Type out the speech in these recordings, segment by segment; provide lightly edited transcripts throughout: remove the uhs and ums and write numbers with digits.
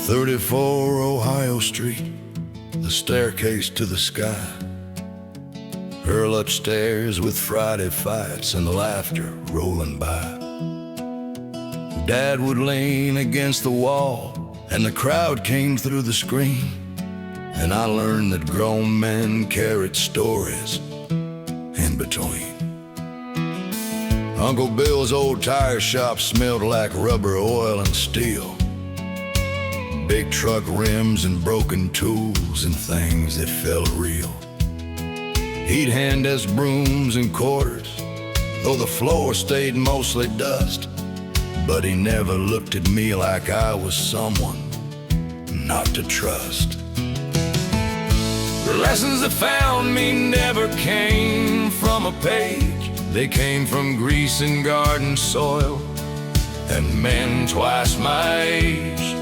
34 Ohio Street, the staircase to the sky. Earl upstairs with Friday fights and laughter rolling by. Dad would lean against the wall and the crowd came through the screen, and I learned that grown men carried stories in between. Uncle Bill's old tire shop smelled like rubber, oil, and steel. Big truck rims and broken tools and things that felt real. He'd hand us brooms and quarters, though the floor stayed mostly dust. But he never looked at me like I was someone not to trust. The lessons that found me never came from a page. They came from grease and garden soil and men twice my age.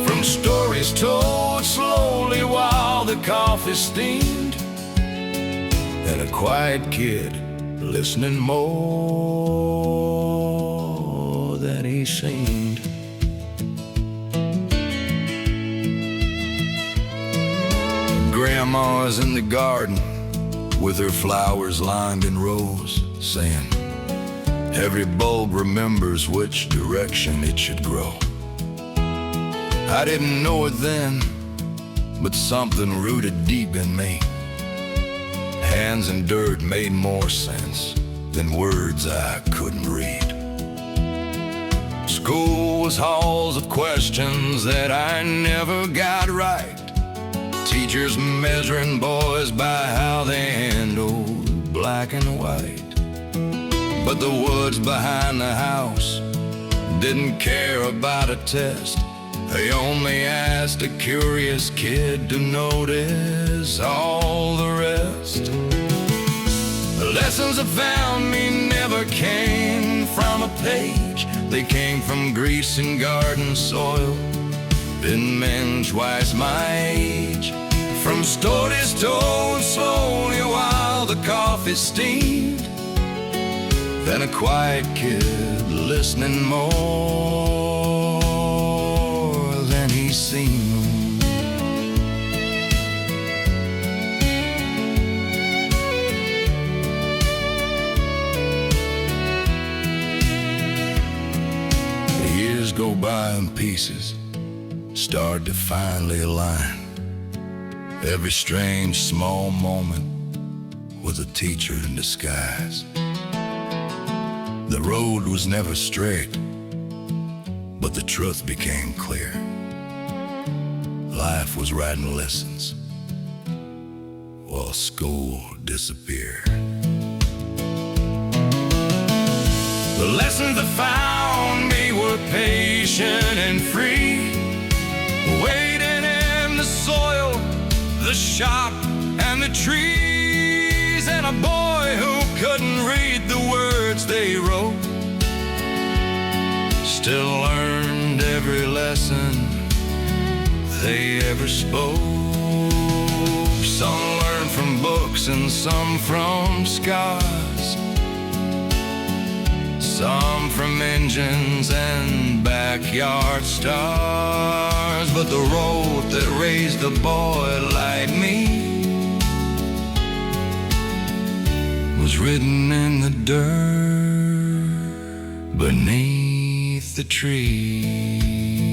From stories told slowly while the coffee steamed, and a quiet kid listening more than he seemed. Grandma's in the garden with her flowers lined in rows, saying, every bulb remembers which direction it should grow. I didn't know it then, but something rooted deep in me. Hands in dirt made more sense than words I couldn't read. School was halls of questions that I never got right. Teachers measuring boys by how they handled black and white. But the woods behind the house didn't care about a test. They only asked a curious kid to notice all the rest. The lessons that found me never came from a page. They came from grease and garden soil in men twice my age. From stories told slowly while the coffee steamed, then a quiet kid listening more than he seemed. The years go by in pieces, start to finally align. Every strange small moment was a teacher in disguise. The road was never straight, but the truth became clear. Life was writing lessons while school disappeared. The lessons that found me were patient and free, waiting in the soil, the shop and the trees, and a boy who couldn't read the words they wrote still learned every lesson they ever spoke. Some learned from books and some from scars, some from engines and backyard stars. But the road that raised a boy like me was written in the dirt beneath the tree.